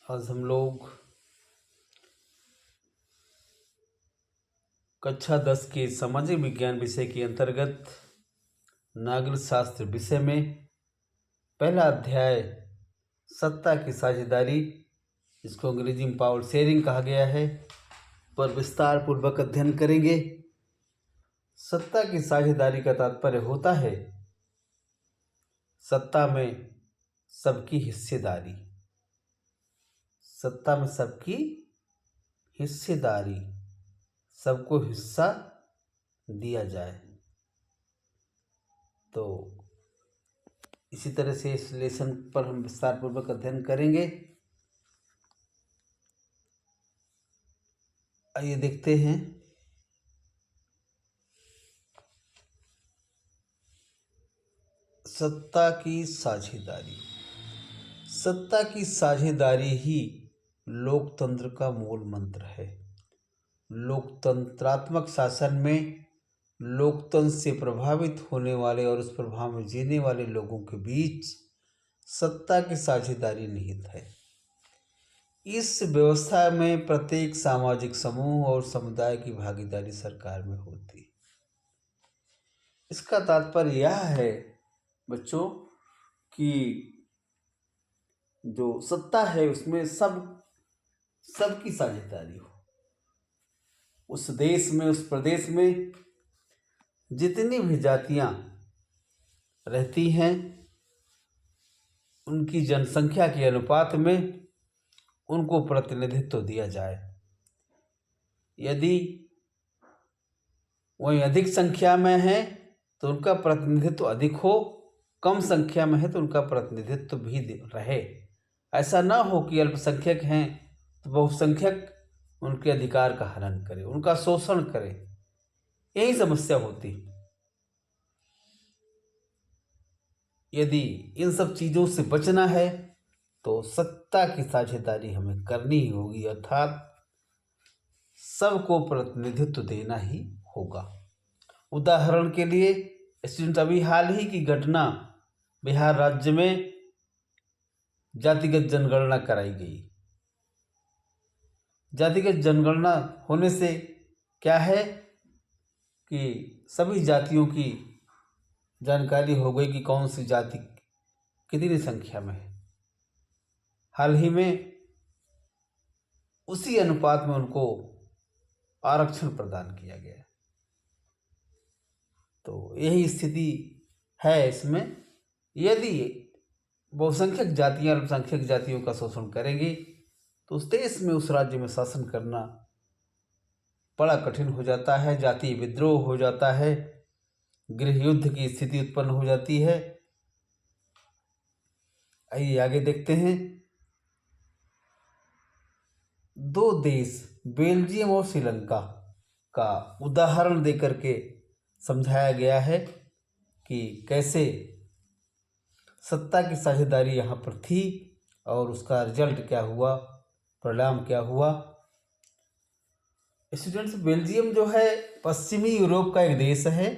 आज हम लोग कक्षा 10 के सामाजिक विज्ञान विषय के अंतर्गत नागरिक शास्त्र विषय में पहला अध्याय सत्ता की साझेदारी, इसको अंग्रेजी में पावर शेयरिंग कहा गया है, पर विस्तार पूर्वक अध्ययन करेंगे। सत्ता की साझेदारी का तात्पर्य होता है सत्ता में सबकी हिस्सेदारी। सत्ता में सबकी हिस्सेदारी, सबको हिस्सा दिया जाए। तो इसी तरह से इस लेसन पर हम विस्तार पूर्वक अध्ययन करेंगे। आइए देखते हैं। सत्ता की साझेदारी। सत्ता की साझेदारी ही लोकतंत्र का मूल मंत्र है। लोकतंत्रात्मक शासन में लोकतंत्र से प्रभावित होने वाले और उस प्रभाव में जीने वाले लोगों के बीच सत्ता की साझेदारी निहित है। इस व्यवस्था में प्रत्येक सामाजिक समूह और समुदाय की भागीदारी सरकार में होती है। इसका तात्पर्य यह है बच्चों कि जो सत्ता है उसमें सबकी साझेदारी हो। उस देश में, उस प्रदेश में जितनी भी जातियां रहती हैं उनकी जनसंख्या के अनुपात में उनको प्रतिनिधित्व दिया जाए। यदि वही अधिक संख्या में है तो उनका प्रतिनिधित्व अधिक हो, कम संख्या में है तो उनका प्रतिनिधित्व भी रहे। ऐसा ना हो कि अल्पसंख्यक हैं तो बहुसंख्यक उनके अधिकार का हनन करे, उनका शोषण करे। यही समस्या होती। यदि इन सब चीज़ों से बचना है तो सत्ता की साझेदारी हमें करनी ही होगी, अर्थात सबको प्रतिनिधित्व देना ही होगा। उदाहरण के लिए स्टूडेंट, अभी हाल ही की घटना, बिहार राज्य में जातिगत जनगणना कराई गई। जातिगत जनगणना होने से क्या है कि सभी जातियों की जानकारी हो गई कि कौन सी जाति कितनी संख्या में है। हाल ही में उसी अनुपात में उनको आरक्षण प्रदान किया गया। तो यही स्थिति है इसमें। यदि बहुसंख्यक जातियां अल्पसंख्यक जातियों का शोषण करेंगी तो उस देश में, उस राज्य में शासन करना बड़ा कठिन हो जाता है। जातीय विद्रोह हो जाता है, गृह युद्ध की स्थिति उत्पन्न हो जाती है। आइए आगे देखते हैं। दो देश बेल्जियम और श्रीलंका का उदाहरण देकर के समझाया गया है कि कैसे सत्ता की साझेदारी यहाँ पर थी और उसका रिजल्ट क्या हुआ, परिणाम क्या हुआ। स्टूडेंट्स, बेल्जियम जो है पश्चिमी यूरोप का एक देश है।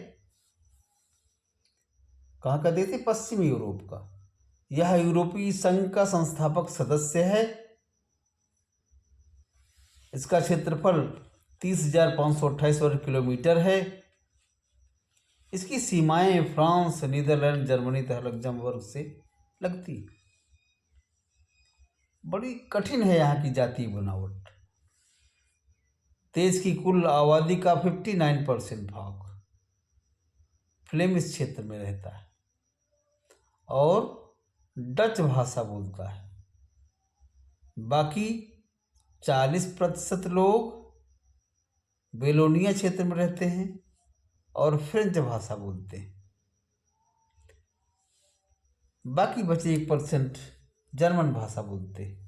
कहाँ का देश है? पश्चिमी यूरोप का। यह यूरोपीय संघ का संस्थापक सदस्य है। इसका क्षेत्रफल 30,528 वर्ग किलोमीटर है। इसकी सीमाएं फ्रांस, नीदरलैंड, जर्मनी तथा लग्जमबर्ग से लगती। बड़ी कठिन है यहाँ की जातीय बनावट। देश की कुल आबादी का 59% भाग फ्लेमिश क्षेत्र में रहता है और डच भाषा बोलता है। बाकी 40% लोग बेलोनिया क्षेत्र में रहते हैं और फ्रेंच भाषा बोलते हैं। बाकी बचे 1% जर्मन भाषा बोलते हैं।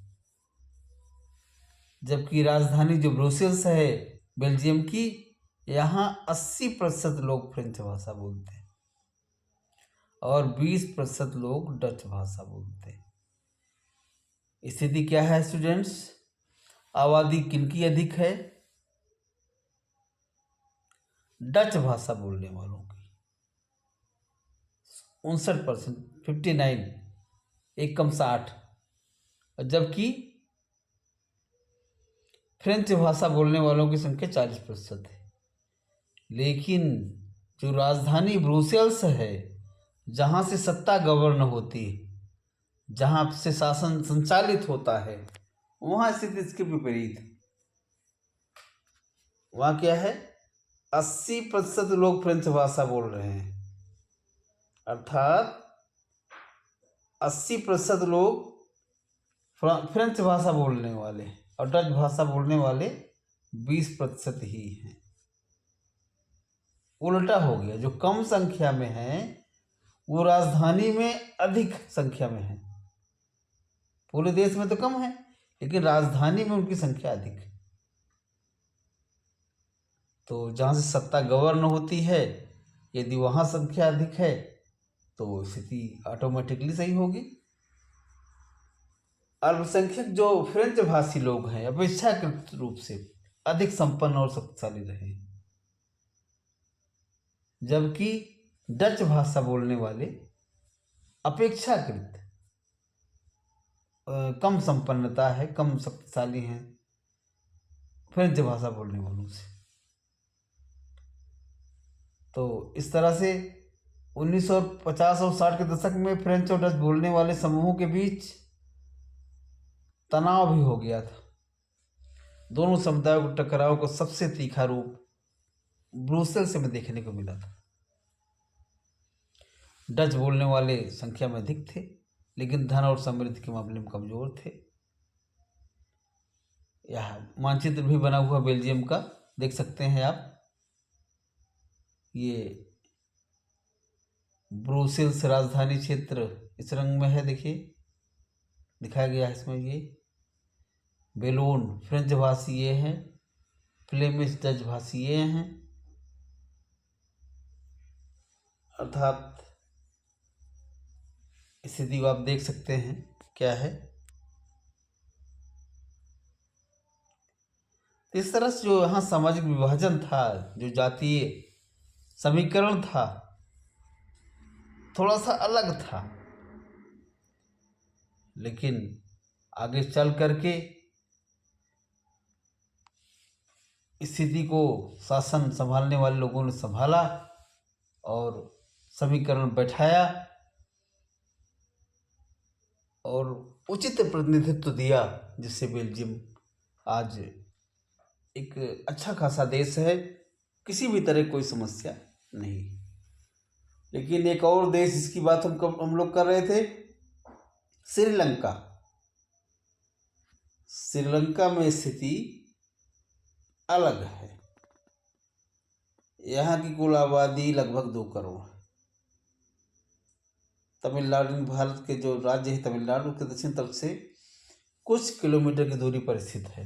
जबकि राजधानी जो ब्रुसेल्स है बेल्जियम की, यहाँ 80% लोग फ्रेंच भाषा बोलते हैं और 20% लोग डच भाषा बोलते हैं। स्थिति क्या है स्टूडेंट्स? आबादी किनकी अधिक है? डच भाषा बोलने वालों की 59%, 59, एक कम 60। जबकि फ्रेंच भाषा बोलने वालों की संख्या 40% है। लेकिन जो राजधानी ब्रुसेल्स है, जहाँ से सत्ता गवर्न होती है, जहाँ से शासन संचालित होता है, वहाँ स्थिति इसके विपरीत है। वहाँ क्या है, 80% लोग फ्रेंच भाषा बोल रहे हैं, अर्थात 80% लोग फ्रेंच भाषा बोलने वाले और डच भाषा बोलने वाले 20% ही हैं। उल्टा हो गया, जो कम संख्या में है वो राजधानी में अधिक संख्या में है। पूरे देश में तो कम है, लेकिन राजधानी में उनकी संख्या अधिक है। तो जहाँ से सत्ता गवर्न होती है, यदि वहाँ संख्या अधिक है तो स्थिति ऑटोमेटिकली सही होगी। अल्पसंख्यक जो फ्रेंच भाषी लोग हैं अपेक्षाकृत रूप से अधिक संपन्न और शक्तिशाली रहे, जबकि डच भाषा बोलने वाले अपेक्षाकृत कम संपन्नता है, कम शक्तिशाली हैं फ्रेंच भाषा बोलने वालों से। तो इस तरह से 1950 और 60 के दशक में फ्रेंच और डच बोलने वाले समूहों के बीच तनाव भी हो गया था। दोनों समुदायों के टकराव को सबसे तीखा रूप ब्रुसेल्स में देखने को मिला था। डच बोलने वाले संख्या में अधिक थे, लेकिन धन और समृद्धि के मामले में कमजोर थे। यह मानचित्र भी बना हुआ बेल्जियम का देख सकते हैं आप। ये ब्रुसेल्स राजधानी क्षेत्र इस रंग में है, देखिए दिखाया गया है इसमें। ये बेलोन फ्रेंच भाषी ये हैं, फ्लेमिश डच भाषी ये हैं, अर्थात स्थिति को आप देख सकते हैं क्या है। इस तरह से जो यहाँ सामाजिक विभाजन था, जो जातीय समीकरण था, थोड़ा सा अलग था, लेकिन आगे चल करके स्थिति को शासन संभालने वाले लोगों ने संभाला और समीकरण बैठाया और उचित प्रतिनिधित्व दिया, जिससे बेल्जियम आज एक अच्छा खासा देश है, किसी भी तरह कोई समस्या नहीं। लेकिन एक और देश जिसकी बात हम लोग कर रहे थे, श्रीलंका। श्रीलंका में स्थिति अलग है। यहाँ की कुल आबादी लगभग 2 करोड़ है। तमिलनाडु, भारत के जो राज्य है तमिलनाडु के दक्षिण तरफ से कुछ किलोमीटर की दूरी पर स्थित है।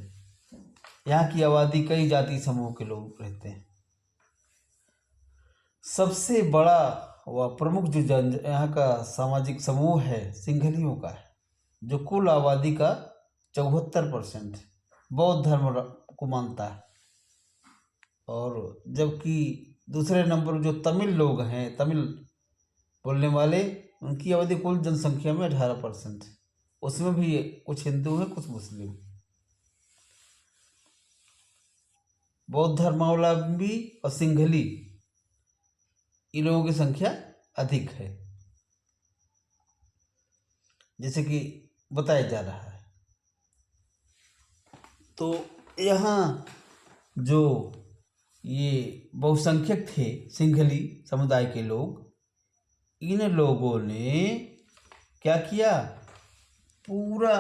यहाँ की आबादी कई जाति समूह के लोग रहते हैं। सबसे बड़ा व प्रमुख जो यहाँ का सामाजिक समूह है सिंघलियों का है, जो कुल आबादी का 74% बौद्ध धर्म को मानता है। और जबकि दूसरे नंबर जो तमिल लोग हैं, तमिल बोलने वाले, उनकी आबादी कुल जनसंख्या में 18% है। उसमें भी कुछ हिंदू हैं, कुछ मुस्लिम। बौद्ध धर्मावलंबी और सिंघली, इन लोगों की संख्या अधिक है, जैसे कि बताया जा रहा है। तो यहाँ जो ये बहुसंख्यक थे सिंघली समुदाय के लोग, इन लोगों ने क्या किया, पूरा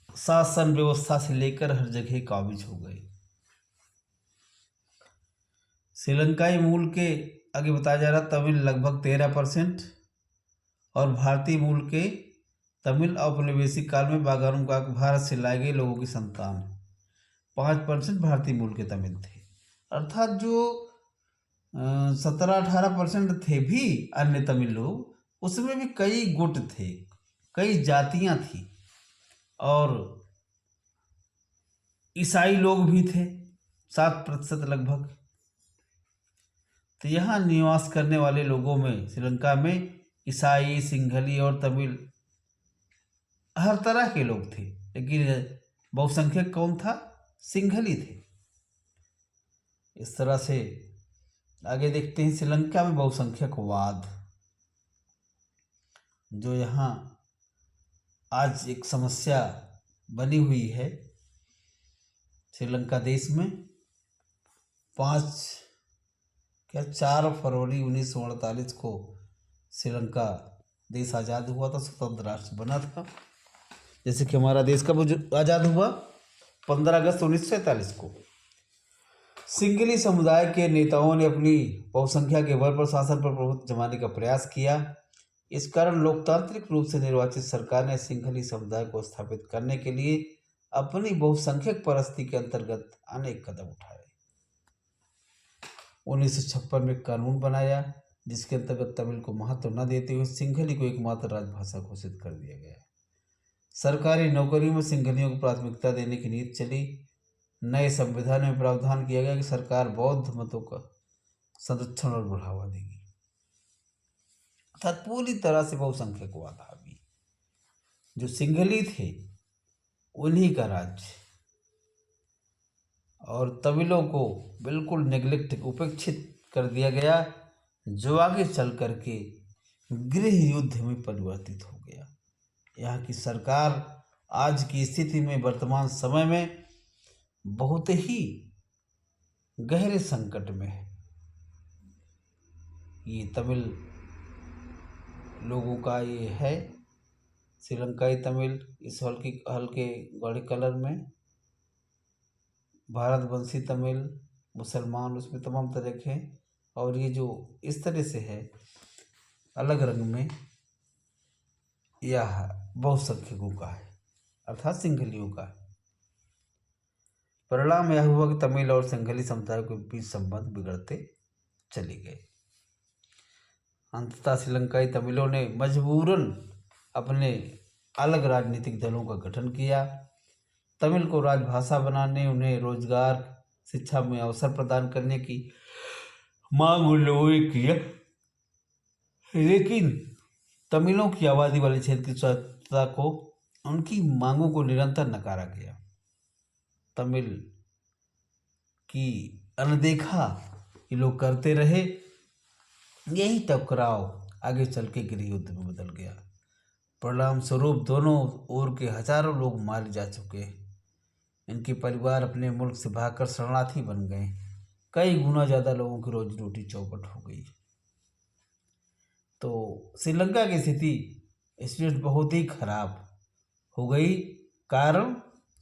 शासन व्यवस्था से लेकर हर जगह काबिज हो गए। श्रीलंकाई मूल के आगे बताया जा रहा तमिल लगभग 13% और भारतीय मूल के तमिल औपनिवेशिक काल में बागानों का भारत से लाए गए लोगों की संतान 5% भारतीय मूल के तमिल थे। अर्थात जो 17-18% थे भी अन्य तमिल लोग, उसमें भी कई गुट थे, कई जातियां थी, और ईसाई लोग भी थे 7% लगभग। तो यहाँ निवास करने वाले लोगों में श्रीलंका में ईसाई, सिंघली और तमिल हर तरह के लोग थे। लेकिन बहुसंख्यक कौन था? सिंघली थे। इस तरह से आगे देखते हैं श्रीलंका में बहुसंख्यकवाद, जो यहाँ आज एक समस्या बनी हुई है। श्रीलंका देश में 4 फरवरी 1948 को श्रीलंका देश आज़ाद हुआ था, स्वतंत्र राष्ट्र बना था। जैसे कि हमारा देश कब आज़ाद हुआ, 15 अगस्त 1947 को। सिंघली समुदाय के नेताओं ने अपनी बहुसंख्या के बल पर शासन पर प्रभुत्व जमाने का प्रयास किया। इस कारण लोकतांत्रिक रूप से निर्वाचित सरकार ने सिंघली समुदाय को स्थापित करने के लिए अपनी बहुसंख्यक परस्ती के अंतर्गत अनेक कदम उठाए। 1956 में कानून बनाया, जिसके अंतर्गत तमिल को महत्व न देते हुए सिंघली को एकमात्र राजभाषा घोषित कर दिया गया। सरकारी नौकरियों में सिंघलियों को प्राथमिकता देने की नीति चली। नए संविधान में प्रावधान किया गया कि सरकार बौद्ध मतों का संरक्षण और बढ़ावा देगी, अर्थात पूरी तरह से बहुसंख्यकवाद हावी। जो सिंघली थे उन्हीं का राज्य, और तमिलों को बिल्कुल नेग्लेक्ट, उपेक्षित कर दिया गया, जो आगे चल करके गृह युद्ध में परिवर्तित हो गया। यहाँ की सरकार आज की स्थिति में, वर्तमान समय में बहुत ही गहरे संकट में है। ये तमिल लोगों का ये है, श्रीलंकाई तमिल, इस हल्के गाढ़े कलर में, भारतवंशी तमिल, मुसलमान, उसमें तमाम तरह के हैं। और ये जो इस तरह से है अलग रंग में, यह बहुसंख्यकों का है, अर्थात सिंघलियों का है। परिणाम यह हुआ कि तमिल और सिंघली समुदाय के बीच संबंध बिगड़ते चले गए। अंततः श्रीलंकाई तमिलों ने मजबूरन अपने अलग राजनीतिक दलों का गठन किया। तमिल को राजभाषा बनाने, उन्हें रोजगार, शिक्षा में अवसर प्रदान करने की मांग उन लोगों ने किया, लेकिन तमिलों की आबादी वाले क्षेत्र की स्वतंत्रता को, उनकी मांगों को निरंतर नकारा गया। तमिल की अनदेखा ये लोग करते रहे। यही टकराव आगे चल के गृह युद्ध में बदल गया। परिणाम स्वरूप दोनों ओर के हजारों लोग मारे जा चुके हैं। इनके परिवार अपने मुल्क से भागकर शरणार्थी बन गए। कई गुना ज़्यादा लोगों की रोजी रोटी चौपट हो गई। तो श्रीलंका की स्थिति इसमें बहुत ही खराब हो गई, कारण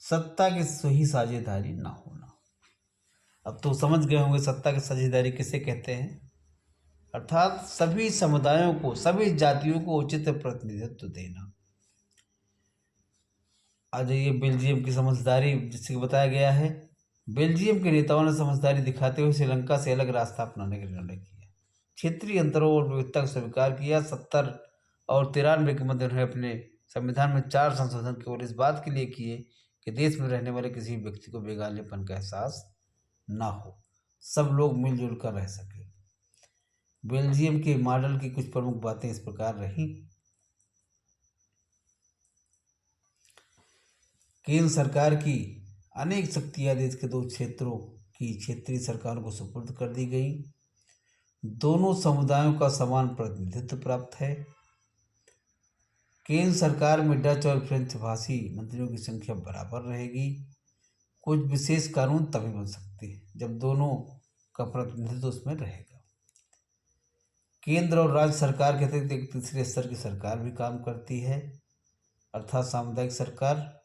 सत्ता की सही साझेदारी ना होना। अब तो समझ गए होंगे सत्ता की साझेदारी किसे कहते हैं, अर्थात सभी समुदायों को, सभी जातियों को उचित प्रतिनिधित्व देना। आज ये बेल्जियम की समझदारी, जिससे बताया गया है, बेल्जियम के नेताओं ने समझदारी दिखाते हुए श्रीलंका से अलग रास्ता अपनाने का निर्णय किया। क्षेत्रीय अंतरों और विविधता को स्वीकार किया। 70 और 93 के मध्य उन्होंने अपने संविधान में 4 संशोधन केवल इस बात के लिए किए कि देश में रहने वाले किसी व्यक्ति को बेगानेपन का एहसास ना हो, सब लोग मिलजुल कर रह सके। बेल्जियम के मॉडल की कुछ प्रमुख बातें इस प्रकार रही। केंद्र सरकार की अनेक शक्तियां देश के 2 क्षेत्रों की क्षेत्रीय सरकारों को सुपुर्द कर दी गई। दोनों समुदायों का समान प्रतिनिधित्व प्राप्त है। केंद्र सरकार में डच और फ्रेंच भाषी मंत्रियों की संख्या बराबर रहेगी। कुछ विशेष कानून तभी बन सकते हैं जब दोनों का प्रतिनिधित्व उसमें रहेगा। केंद्र और राज्य सरकार के अतिरिक्त एक तीसरे स्तर की सरकार भी काम करती है, अर्थात सामुदायिक सरकार।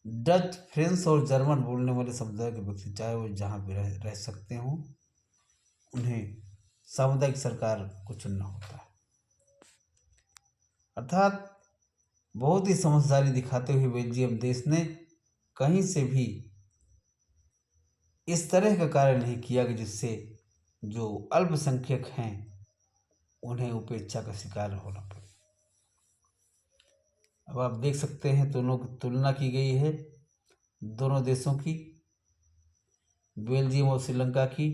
डच, फ्रेंच और जर्मन बोलने वाले समुदाय के व्यक्ति चाहे वो जहाँ भी रह सकते हों, उन्हें सामुदायिक सरकार को चुनना होता है। अर्थात बहुत ही समझदारी दिखाते हुए बेल्जियम देश ने कहीं से भी इस तरह का कार्य नहीं किया कि जिससे जो अल्पसंख्यक हैं उन्हें उपेक्षा का शिकार होना पड़े। अब आप देख सकते हैं दोनों की तुलना की गई है, दोनों देशों की, बेल्जियम और श्रीलंका की।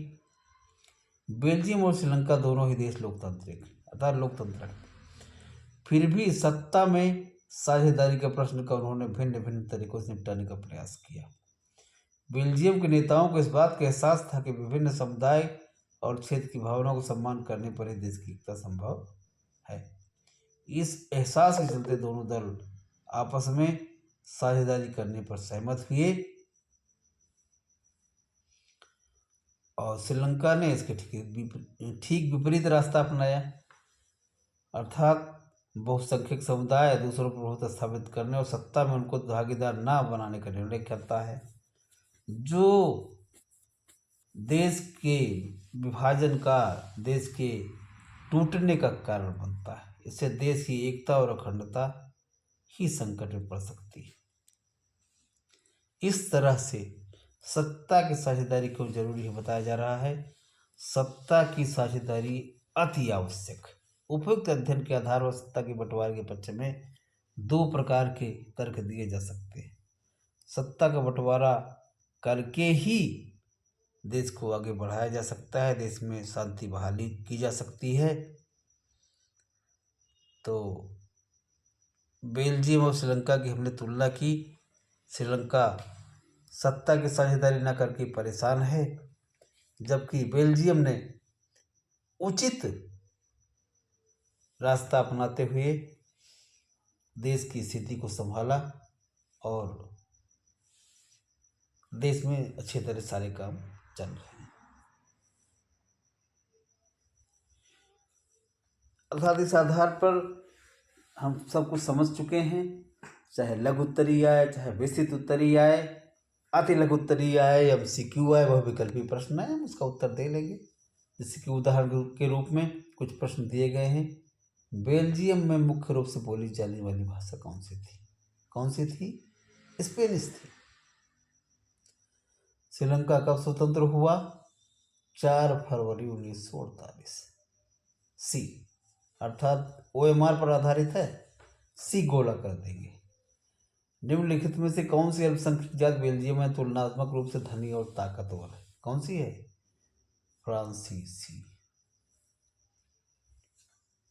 बेल्जियम और श्रीलंका दोनों ही देश लोकतांत्रिक, अर्थात लोकतंत्र है। फिर भी सत्ता में साझेदारी के प्रश्न का उन्होंने भिन्न भिन्न तरीकों से निपटाने का प्रयास किया। बेल्जियम के नेताओं को इस बात का एहसास था कि विभिन्न समुदाय और क्षेत्र की भावनाओं को सम्मान करने पर ही देश की एकता संभव है। इस एहसास के चलते दोनों दल आपस में साझेदारी करने पर सहमत हुए और श्रीलंका ने इसके ठीक विपरीत रास्ता अपनाया, अर्थात बहुसंख्यक समुदाय दूसरों पर प्रभुत्व स्थापित करने और सत्ता में उनको भागीदार ना बनाने का निर्णय करता है, जो देश के विभाजन का, देश के टूटने का कारण बनता है। इससे देश की एकता और अखंडता ही संकट में पड़ सकती है। इस तरह से सत्ता की साझेदारी क्यों जरूरी है बताया जा रहा है। सत्ता की साझेदारी अति आवश्यक। उपयुक्त अध्ययन के आधार पर सत्ता के बंटवारे के पक्ष में दो प्रकार के तर्क दिए जा सकते हैं। सत्ता का बंटवारा करके ही देश को आगे बढ़ाया जा सकता है, देश में शांति बहाली की जा सकती है। तो बेल्जियम और श्रीलंका की हमने तुलना की। श्रीलंका सत्ता की साझेदारी न करके परेशान है, जबकि बेल्जियम ने उचित रास्ता अपनाते हुए देश की स्थिति को संभाला और देश में अच्छी तरह सारे काम चल रहे हैं। अर्थात इस आधार पर हम सब कुछ समझ चुके हैं, चाहे लघु उत्तरीय आए, चाहे विस्तृत उत्तरीय आए, अति लघु उत्तरीय आए या MCQ आए, वह विकल्पी प्रश्न है, हम उसका उत्तर दे लेंगे। जैसे कि उदाहरण के रूप में कुछ प्रश्न दिए गए हैं। बेल्जियम में मुख्य रूप से बोली जाने वाली भाषा कौन सी थी? कौन सी थी? स्पेनिश थी। श्रीलंका कब स्वतंत्र हुआ? 4 फरवरी 1948। सी, अर्थात OMR पर आधारित है, सी गोला कर देंगे। निम्नलिखित में से कौन सी अल्पसंख्यक जात बेल्जियम में तुलनात्मक रूप से धनी और ताकतवर है? कौन सी है? फ्रांसीसी।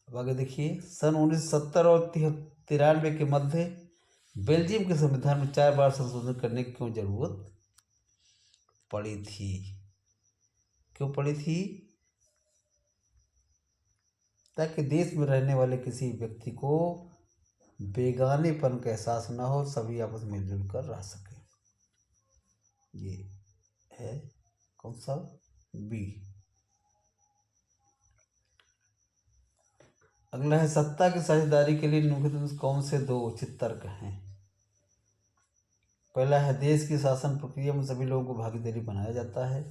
अब आगे देखिए, सन 1970 और 93 के मध्य बेल्जियम के संविधान में 4 बार संशोधन करने की क्यों जरूरत पड़ी थी? क्यों पड़ी थी? ताकि देश में रहने वाले किसी व्यक्ति को बेगानेपन का एहसास न हो, सभी आपस में मिलजुल कर रह सके। ये है कौन सा? बी। अगला है, सत्ता की साझेदारी के लिए निम्नलिखित में कौन से 2 उचित तर्क हैं? पहला है, देश की शासन प्रक्रिया में सभी लोगों को भागीदारी बनाया जाता है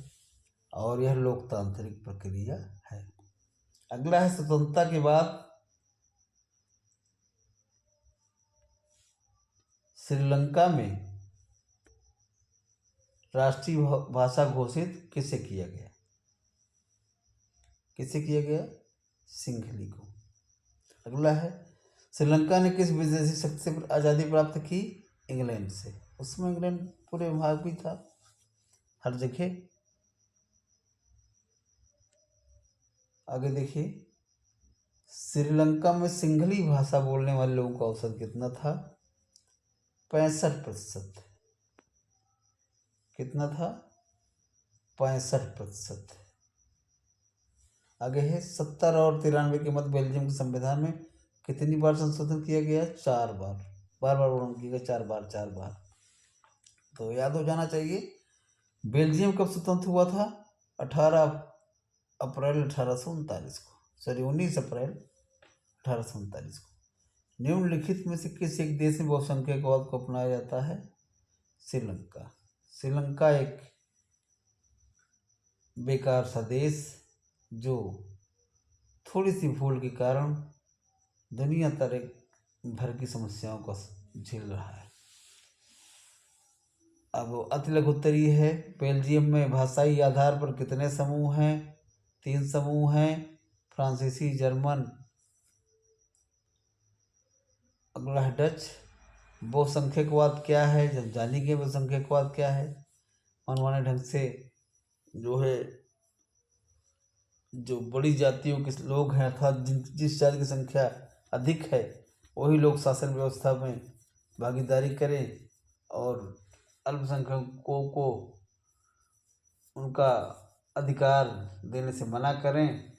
और यह लोकतांत्रिक प्रक्रिया है। अगला है, स्वतंत्रता के बाद श्रीलंका में राष्ट्रीय भाषा घोषित किसे किया गया? किसे किया गया? सिंघली को। अगला है, श्रीलंका ने किस विदेशी शक्ति से आज़ादी प्राप्त की? इंग्लैंड से। उसमें इंग्लैंड पूरे भाग भी था, हर जगह। आगे देखिए, श्रीलंका में सिंघली भाषा बोलने वाले लोगों का औसत कितना था? 65%। कितना था? 65%। आगे है, 70 और 93 के मध्य बेल्जियम के संविधान में कितनी बार संशोधन किया गया? 4 बार। बार बार वर्णन किया गया, 4 बार 4 बार। तो याद हो जाना चाहिए। बेल्जियम कब स्वतंत्र हुआ था? 18 अप्रैल 1839 को, सॉरी 19 अप्रैल 1839 को। निम्नलिखित में से किस एक देश में बहुसंख्यकवाद को अपनाया जाता है? श्रीलंका। श्रीलंका एक बेकार सा देश जो थोड़ी सी भूल के कारण दुनिया भर की समस्याओं को झेल रहा है। अब अति लघु उत्तरीय है, बेल्जियम में भाषाई आधार पर कितने समूह हैं? 3 समूह हैं, फ्रांसीसी, जर्मन। अगला है डच। बहुसंख्यकवाद क्या है? जब जानेंगे बहुसंख्यकवाद क्या है। मनमाने ढंग से जो है, जो बड़ी जातियों के लोग हैं, अर्थात जिस जाति की संख्या अधिक है, वही लोग शासन व्यवस्था में भागीदारी करें और अल्पसंख्यकों को उनका अधिकार देने से मना करें,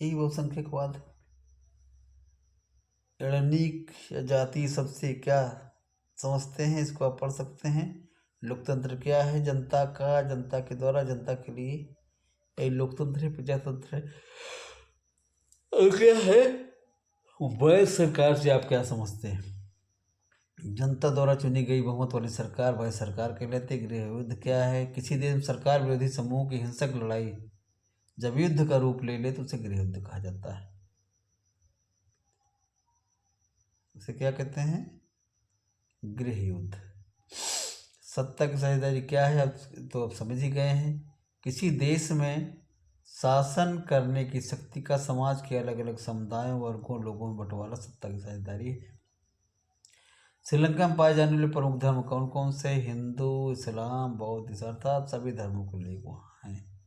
यही बहुसंख्यकवाद है। एड़निक या जाति सबसे क्या समझते हैं, इसको आप पढ़ सकते हैं। लोकतंत्र क्या है, जनता का, जनता के द्वारा, जनता के लिए, यही लोकतंत्र है, प्रजातंत्र है। और क्या है वैध सरकार से आप क्या समझते हैं? जनता द्वारा चुनी गई बहुमत वाली सरकार वैध सरकार कहलाती है। गृह युद्ध क्या है? किसी देश में सरकार विरोधी समूह की हिंसक लड़ाई जब युद्ध का रूप ले ले तो उसे गृह युद्ध कहा जाता है। उसे क्या कहते हैं? गृह युद्ध। सत्ता की साझेदारी क्या है, अब तो आप समझ ही गए हैं। किसी देश में शासन करने की शक्ति का समाज के अलग अलग समुदायों, वर्गों, लोगों में बंटवारा सत्ता की साझेदारी है। श्रीलंका में पाए जाने वाले प्रमुख धर्म कौन कौन से? हिंदू, इस्लाम, बौद्ध, ईसाई, अर्थात सभी धर्मों को लोग वहाँ हैं।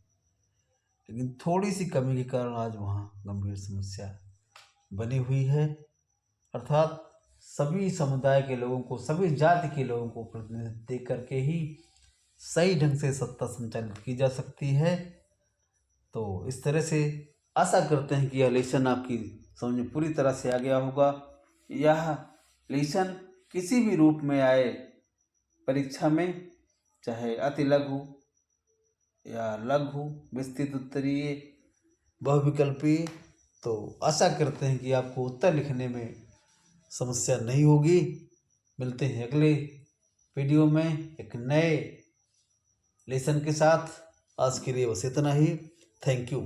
लेकिन थोड़ी सी कमी के कारण आज वहाँ गंभीर समस्या बनी हुई है। अर्थात सभी समुदाय के लोगों को, सभी जाति के लोगों को प्रतिनिधित्व दे करके ही सही ढंग से सत्ता संचालित की जा सकती है। तो इस तरह से आशा करते हैं कि यह लेसन आपकी समझ में पूरी तरह से आ गया होगा। यह लेसन किसी भी रूप में आए परीक्षा में, चाहे अति लघु या लघु, विस्तृत, उत्तरीय, बहुविकल्पीय, तो आशा करते हैं कि आपको उत्तर लिखने में समस्या नहीं होगी। मिलते हैं अगले वीडियो में एक नए लेसन के साथ। आज के लिए बस इतना ही। Thank you.